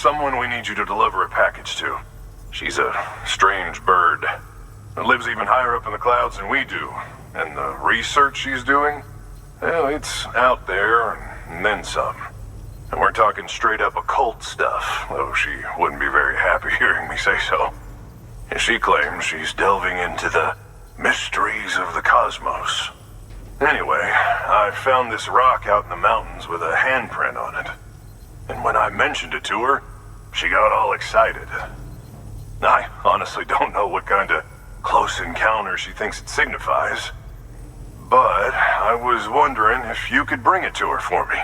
someone we need you to deliver a package to. She's a strange bird. It lives even higher up in the clouds than we do. And the research she's doing, well, it's out there and then some. And we're talking straight up occult stuff, though she wouldn't be very happy hearing me say so. And she claims she's delving into the mysteries of the cosmos. Anyway, I found this rock out in the mountains with a handprint on it. And when I mentioned it to her, she got all excited. I honestly don't know what kind of close encounter she thinks it signifies. But I was wondering if you could bring it to her for me.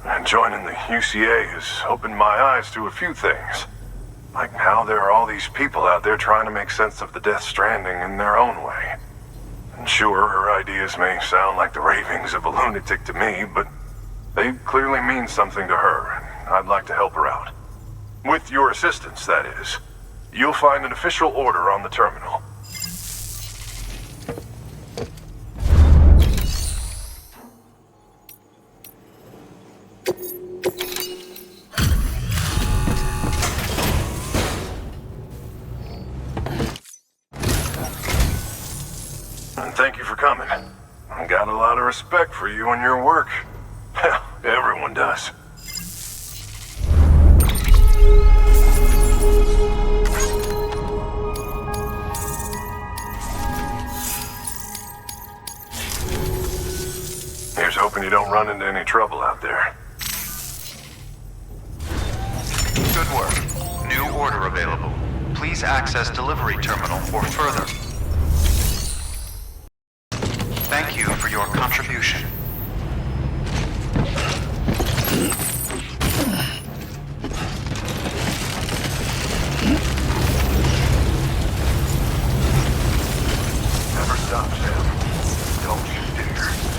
And joining the UCA has opened my eyes to a few things. Like how there are all these people out there trying to make sense of the Death Stranding in their own way. And sure, her ideas may sound like the ravings of a lunatic to me, but they clearly mean something to her, and I'd like to help her out. With your assistance, that is. You'll find an official order on the terminal. And thank you for coming. I got a lot of respect for you and your work. Hell, everyone does. Here's hoping you don't run into any trouble out there. Good work. New order available. Please access delivery terminal for further. Thank you for your contribution. Never stop, Sam. Don't you dare.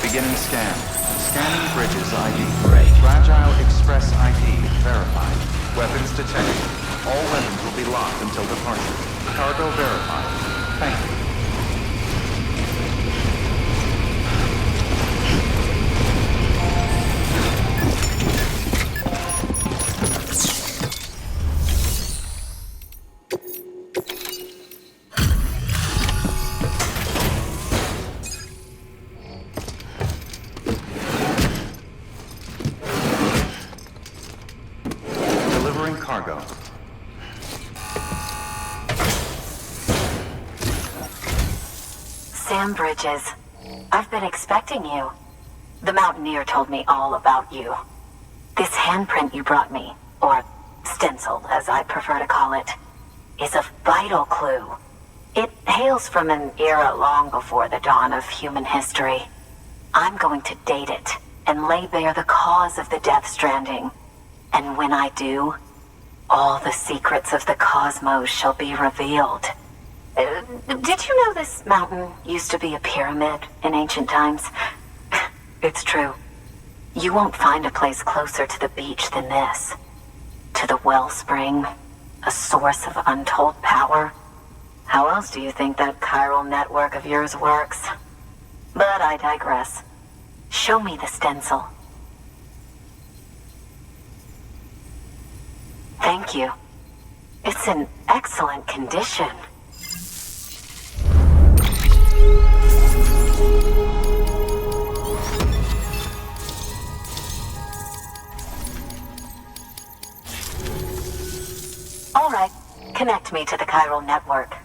Beginning scan. Scanning bridges ID. Great. Fragile Express ID verified. Weapons detected. All weapons will be locked until departure. Cargo verified. Thank you. Delivering cargo. Sam Bridges, I've been expecting you. The Mountaineer told me all about you. This handprint you brought me, or stencil as I prefer to call it, is a vital clue. It hails from an era long before the dawn of human history. I'm going to date it and lay bare the cause of the Death Stranding. And when I do, all the secrets of the cosmos shall be revealed. Did you know this mountain used to be a pyramid in ancient times? It's true. You won't find a place closer to the beach than this. To the wellspring, a source of untold power. How else do you think that chiral network of yours works? But I digress. Show me the stencil. Thank you. It's in excellent condition. All right, connect me to the chiral network.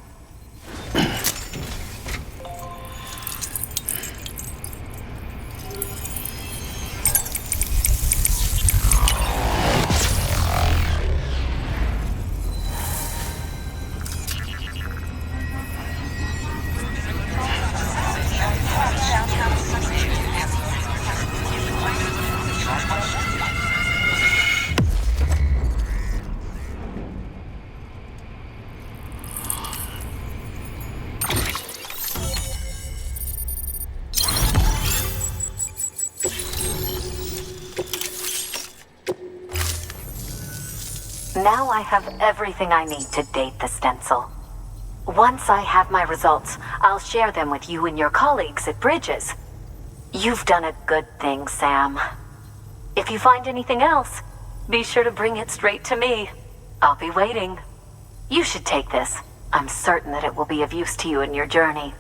Now I have everything I need to date the stencil. Once I have my results, I'll share them with you and your colleagues at Bridges. You've done a good thing, Sam. If you find anything else, be sure to bring it straight to me. I'll be waiting. You should take this. I'm certain that it will be of use to you in your journey.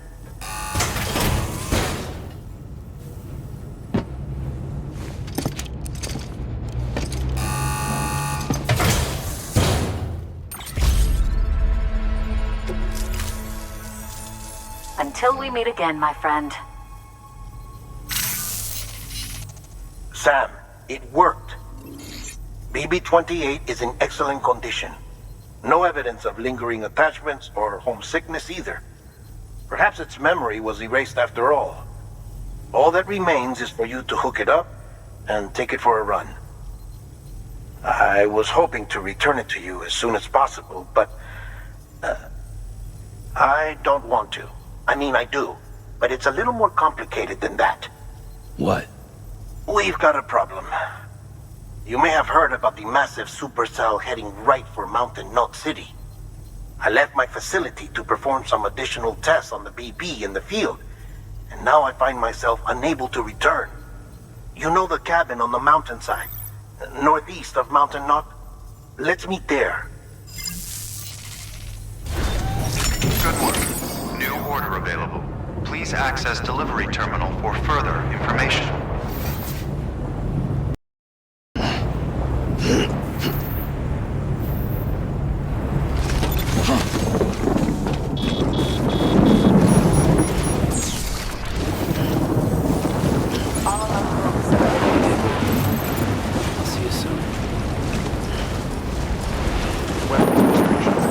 Until we meet again, my friend. Sam, it worked. BB-28 is in excellent condition. No evidence of lingering attachments or homesickness either. Perhaps its memory was erased after all. All that remains is for you to hook it up and take it for a run. I was hoping to return it to you as soon as possible, but I don't want to. I mean, I do, but it's a little more complicated than that. What? We've got a problem. You may have heard about the massive supercell heading right for Mountain Knot City. I left my facility to perform some additional tests on the BB in the field, and now I find myself unable to return. You know the cabin on the mountainside, northeast of Mountain Knot? Let's meet there. Good work. New order available. Please access delivery terminal for further information. See you soon. Weapons restrictions.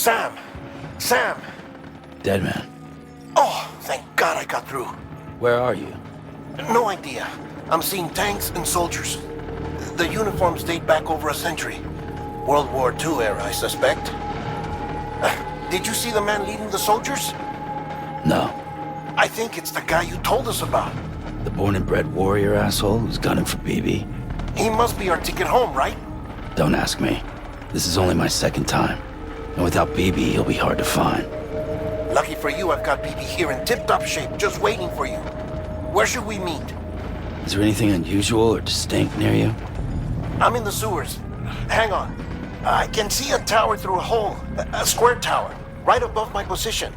Sam! Sam! Dead man. Oh, thank God I got through. Where are you? No idea. I'm seeing tanks and soldiers. The uniforms date back over a century. World War II era, I suspect. Did you see the man leading the soldiers? No. I think it's the guy you told us about. The born and bred warrior asshole who's gunning for BB? He must be our ticket home, right? Don't ask me. This is only my second time. And without BB, he'll be hard to find. Lucky for you, I've got BB here in tip-top shape, just waiting for you. Where should we meet? Is there anything unusual or distinct near you? I'm in the sewers. Hang on. I can see a tower through a hole. A square tower, right above my position.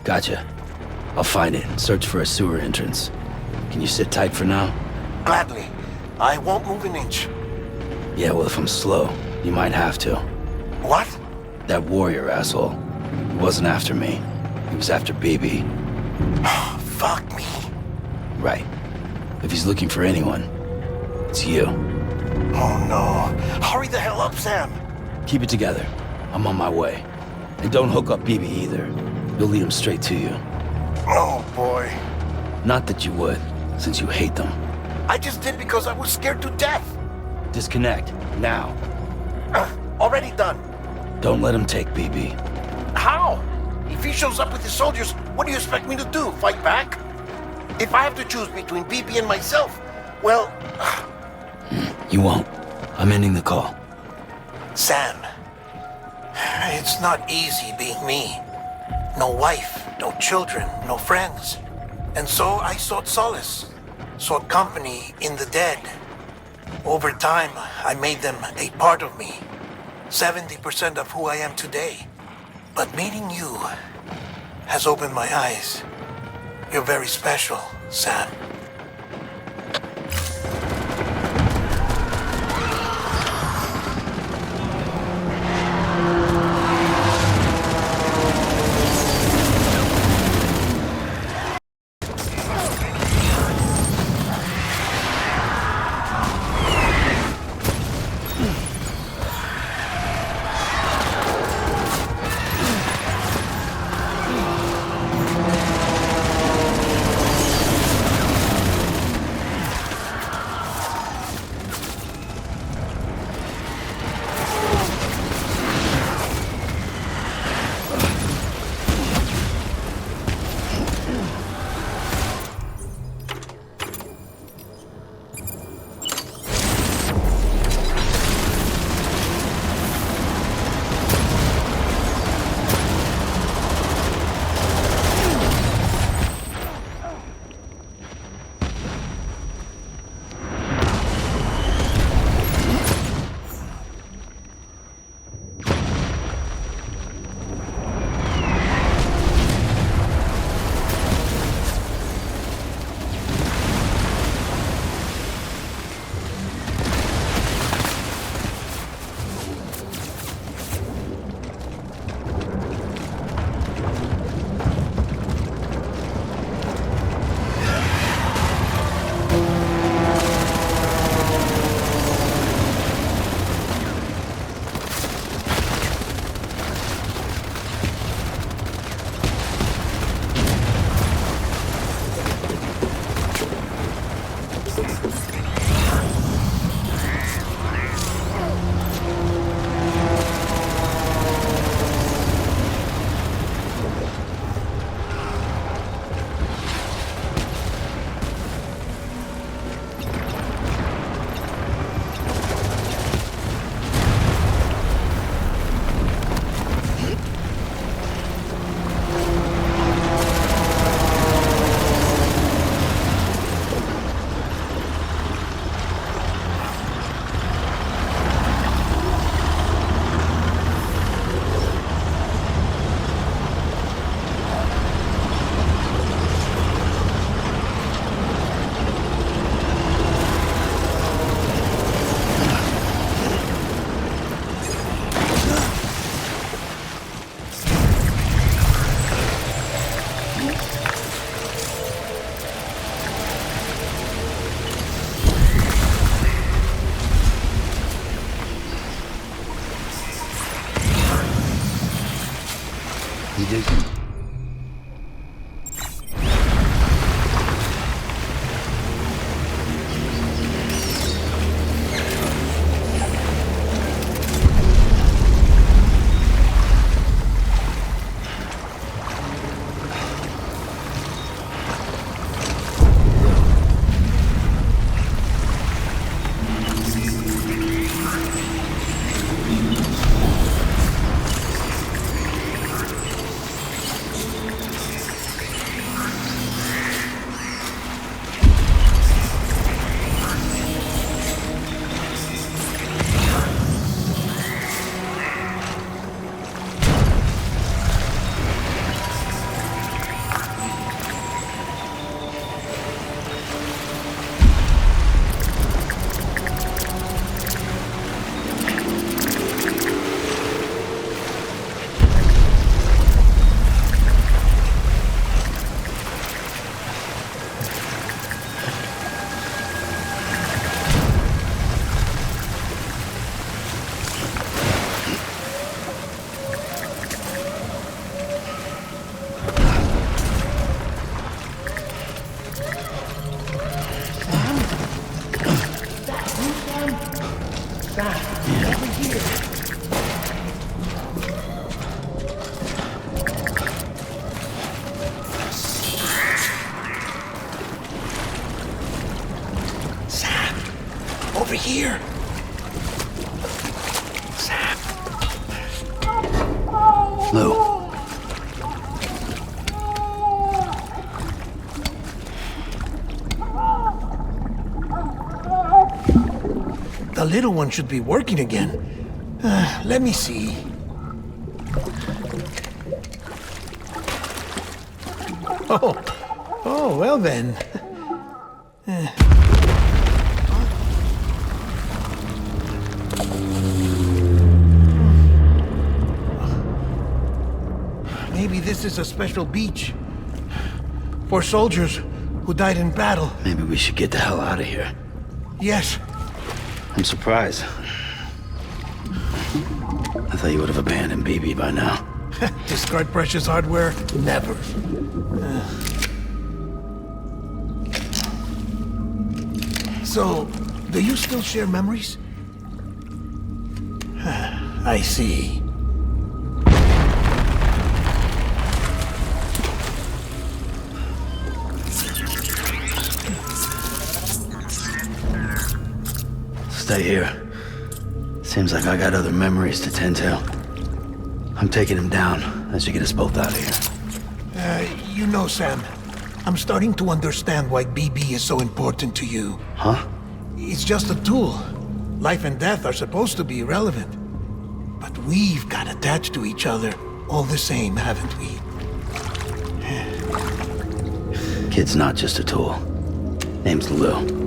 Gotcha. I'll find it and search for a sewer entrance. Can you sit tight for now? Gladly. I won't move an inch. Yeah, well, if I'm slow, you might have to. What? That warrior asshole. He wasn't after me. He was after BB. Fuck me. Right. If he's looking for anyone, it's you. Oh no. Hurry the hell up, Sam. Keep it together. I'm on my way. And don't hook up BB either. You'll lead him straight to you. Oh boy. Not that you would, since you hate them. I just did because I was scared to death. Disconnect, now. Already done. Don't let him take BB. How? If he shows up with his soldiers, what do you expect me to do? Fight back? If I have to choose between BB and myself, well... You won't. I'm ending the call. Sam, it's not easy being me. No wife, no children, no friends. And so I sought solace, sought company in the dead. Over time, I made them a part of me. 70% of who I am today. But meeting you has opened my eyes. You're very special, Sam. You dig? Over here. Sam. Lou. The little one should be working again. Let me see. Oh, well then. Maybe this is a special beach for soldiers who died in battle. Maybe we should get the hell out of here. Yes. I'm surprised. I thought you would have abandoned BB by now. Discard precious hardware? Never. So, do you still share memories? I see. Stay here. Seems like I got other memories to tend to. I'm taking him down as you get us both out of here. You know, Sam, I'm starting to understand why BB is so important to you. Huh? It's just a tool. Life and death are supposed to be irrelevant. But we've got attached to each other all the same, haven't we? Kid's not just a tool. Name's Lou.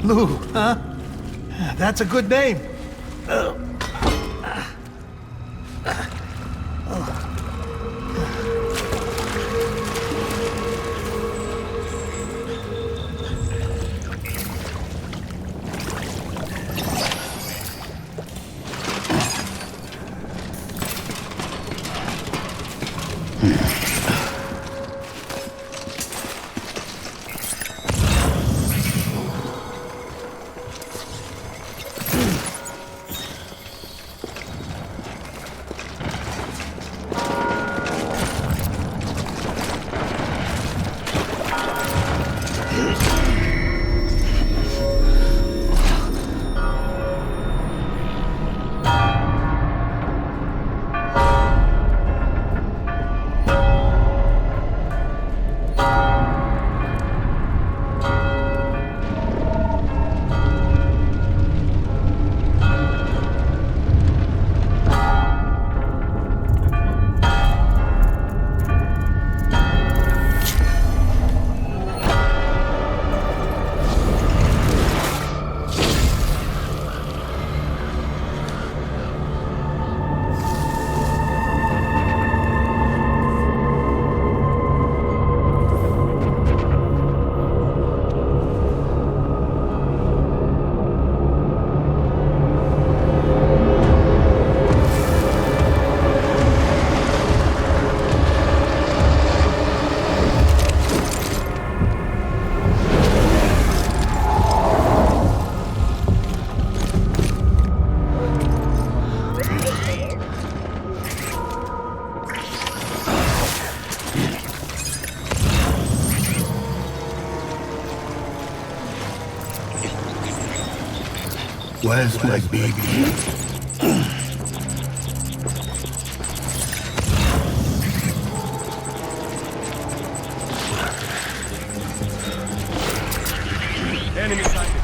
Lou, huh? That's a good name. Where's my baby? Enemy sighted.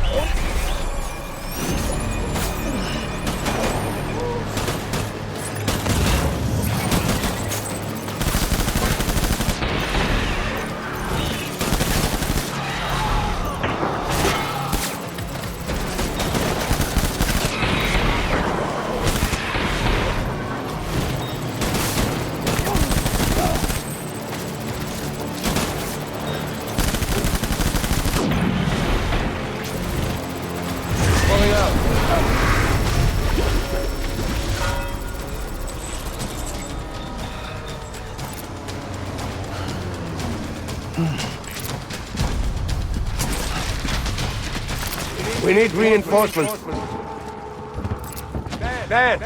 We need reinforcements. Dan!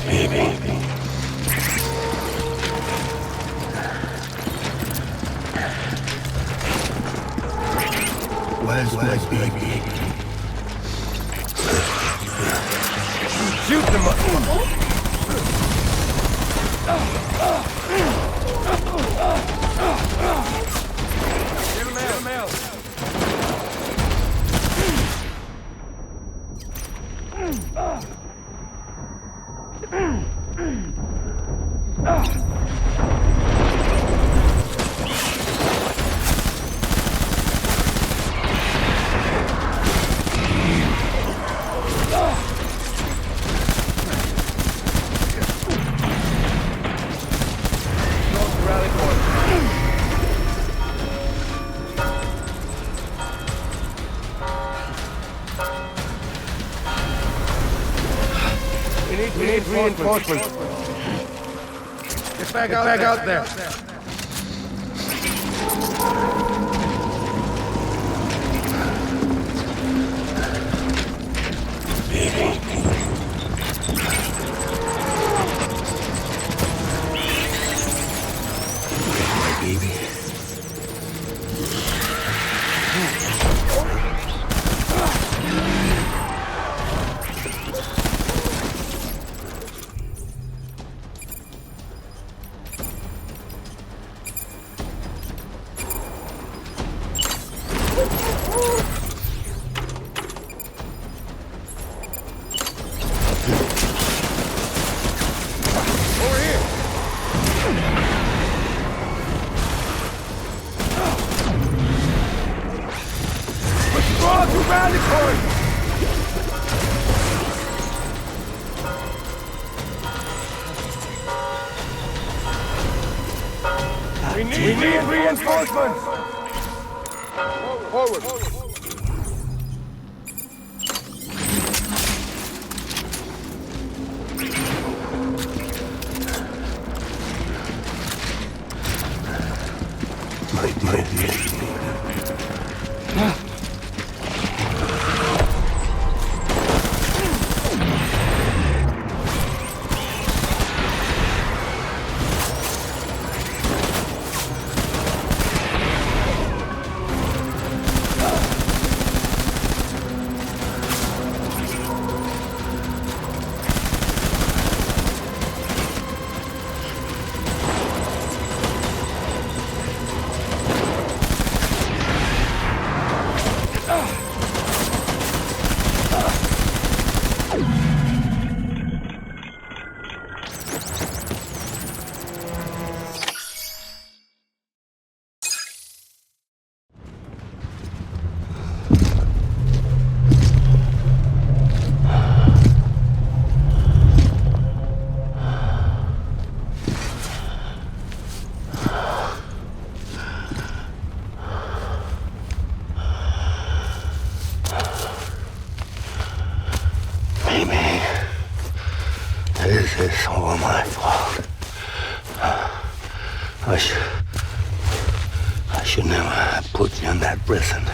Baby. Where's my baby? Shoot them! We need reinforcements. Get back out there. Baby. My baby. We need reinforcements! Forward! My baby. This is all my fault. I should never have put you in that prison.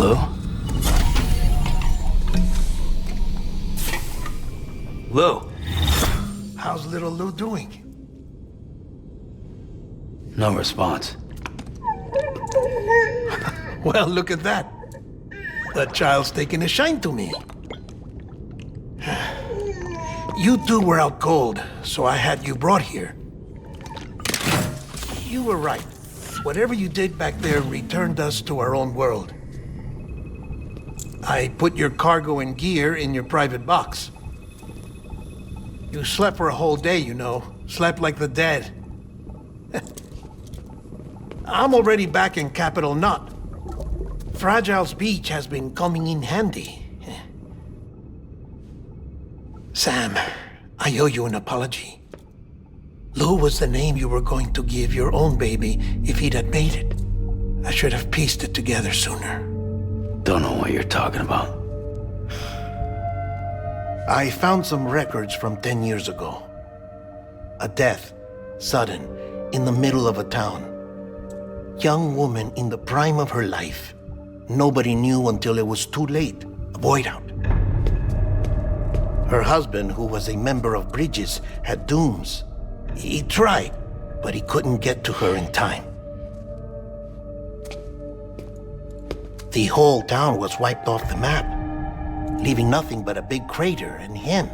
Lou? Lou? How's little Lou doing? No response. Well, look at that. The child's taking a shine to me. You two were out cold, so I had you brought here. You were right. Whatever you did back there returned us to our own world. I put your cargo and gear in your private box. You slept for a whole day, you know. Slept like the dead. I'm already back in Capital Knot. Fragile's beach has been coming in handy. Sam, I owe you an apology. Lou was the name you were going to give your own baby if he'd had made it. I should have pieced it together sooner. Don't know what you're talking about. I found some records from 10 years ago. A death, sudden, in the middle of a town. Young woman in the prime of her life. Nobody knew until it was too late. A void out. Her husband, who was a member of Bridges, had dooms. He tried, but he couldn't get to her in time. The whole town was wiped off the map, leaving nothing but a big crater and him.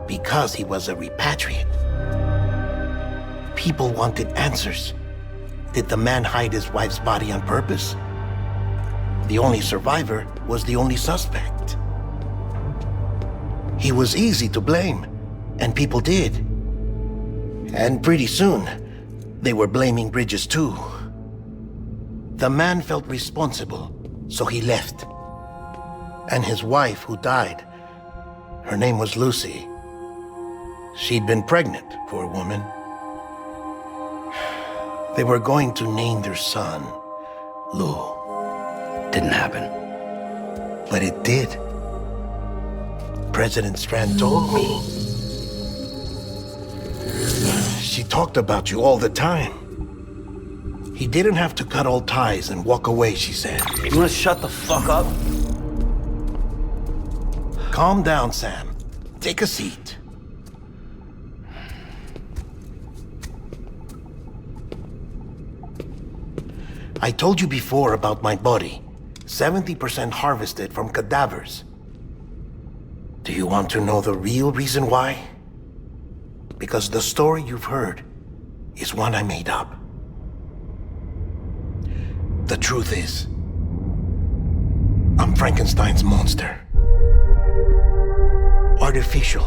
Because he was a repatriate. People wanted answers. Did the man hide his wife's body on purpose? The only survivor was the only suspect. He was easy to blame, and people did. And pretty soon, they were blaming Bridges too. The man felt responsible, so he left. And his wife, who died, her name was Lucy. She'd been pregnant, poor woman. They were going to name their son Lou. Didn't happen. But it did. President Strand told me. She talked about you all the time. He didn't have to cut all ties and walk away, she said. You wanna shut the fuck up? Calm down, Sam. Take a seat. I told you before about my body. 70% harvested from cadavers. Do you want to know the real reason why? Because the story you've heard is one I made up. The truth is, I'm Frankenstein's monster. Artificial,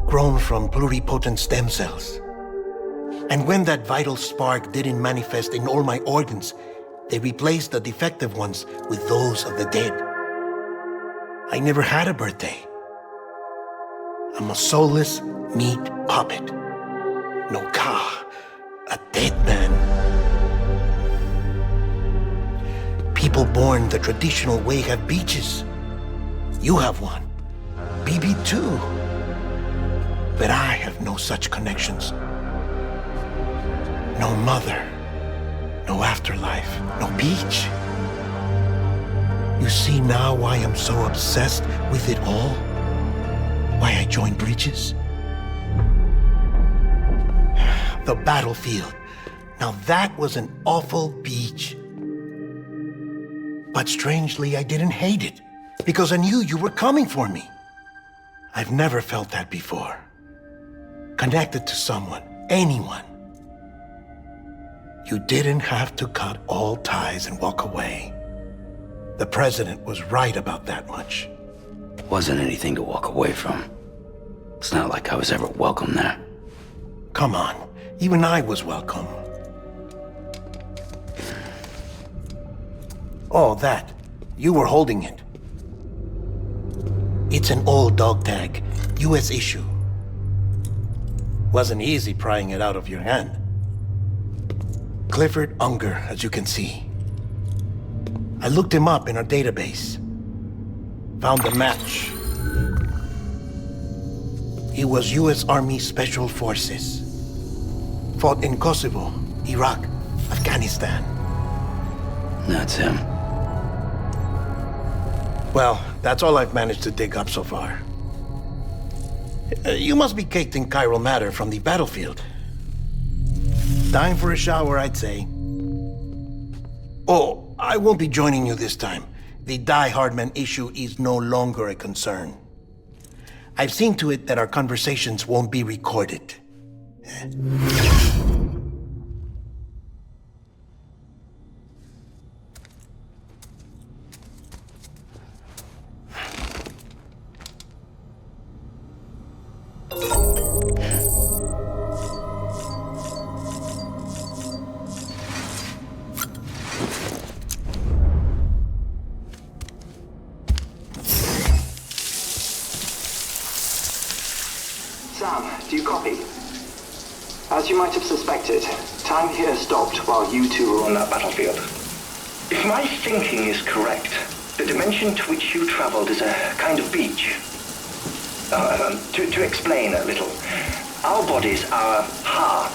grown from pluripotent stem cells. And when that vital spark didn't manifest in all my organs, they replaced the defective ones with those of the dead. I never had a birthday. I'm a soulless meat puppet. No ka, a dead man. People born the traditional way have beaches. You have one. BB too. But I have no such connections. No mother. No afterlife. No beach. You see now why I'm so obsessed with it all? Why I joined Bridges? The battlefield. Now that was an awful beach. But strangely, I didn't hate it, because I knew you were coming for me. I've never felt that before. Connected to someone, anyone. You didn't have to cut all ties and walk away. The president was right about that much. Wasn't anything to walk away from. It's not like I was ever welcome there. Come on, even I was welcome. Oh, that. You were holding it. It's an old dog tag, US issue. Wasn't easy prying it out of your hand. Clifford Unger, as you can see. I looked him up in our database. Found a match. He was US Army Special Forces. Fought in Kosovo, Iraq, Afghanistan. That's him. Well, that's all I've managed to dig up so far. You must be caked in chiral matter from the battlefield. Time for a shower, I'd say. Oh, I won't be joining you this time. The Die Hardman issue is no longer a concern. I've seen to it that our conversations won't be recorded. Sam, do you copy? As you might have suspected, time here stopped while you two were on that battlefield. If my thinking is correct, the dimension to which you traveled is a kind of beach. To explain a little, our bodies, our ha,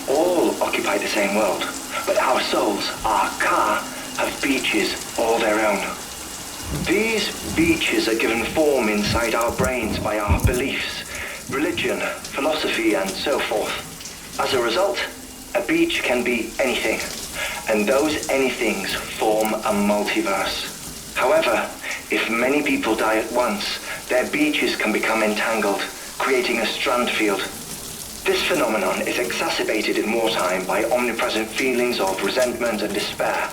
all occupy the same world, but our souls, our ka, have beaches all their own. These beaches are given form inside our brains by our beliefs, religion, philosophy, and so forth. As a result, a beach can be anything, and those anythings form a multiverse. However, if many people die at once, their beaches can become entangled, creating a strand field. This phenomenon is exacerbated in wartime by omnipresent feelings of resentment and despair.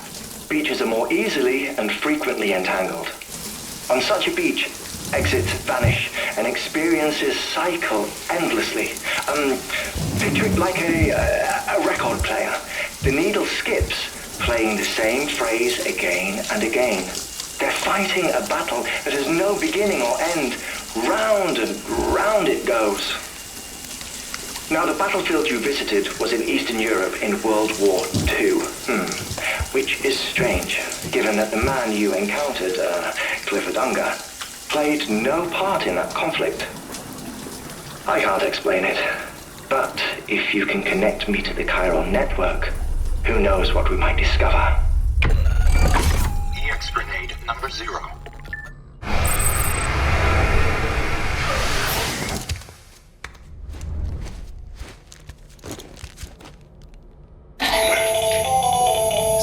Beaches are more easily and frequently entangled. On such a beach, exits vanish and experiences cycle endlessly. Picture it like a record player. The needle skips, playing the same phrase again and again. They're fighting a battle that has no beginning or end. Round and round it goes. Now, the battlefield you visited was in Eastern Europe in World War II. Which is strange, given that the man you encountered, Clifford, played no part in that conflict. I can't explain it, but if you can connect me to the chiral network, who knows what we might discover. EX grenade number 0.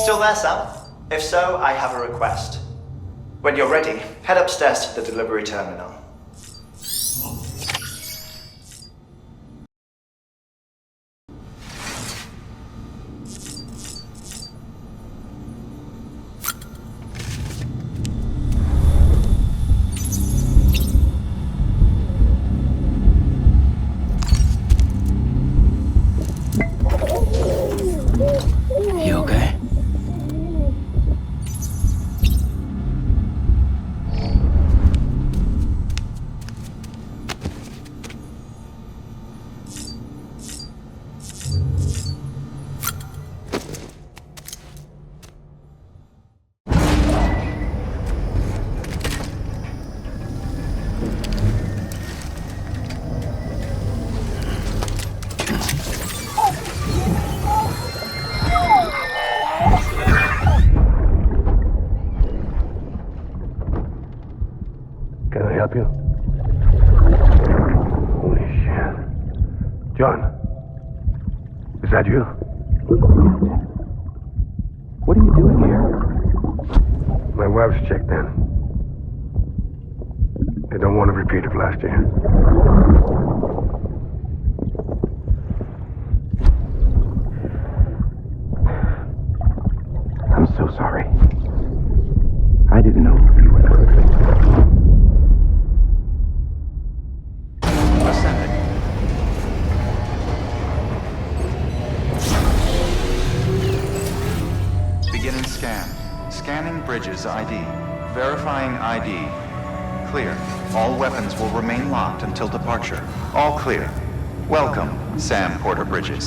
Still there, Sam? If so, I have a request. When you're ready, head upstairs to the delivery terminal. You okay? Can I help you? Holy shit. John, is that you? What are you doing here? My wife's checked in. They don't want to repeat of last year. I'm so sorry. I didn't know you were perfect. Ascending. Beginning scan. Scanning bridges ID. Verifying ID. Clear. All weapons will remain locked until departure. All clear. Welcome, Sam Porter Bridges.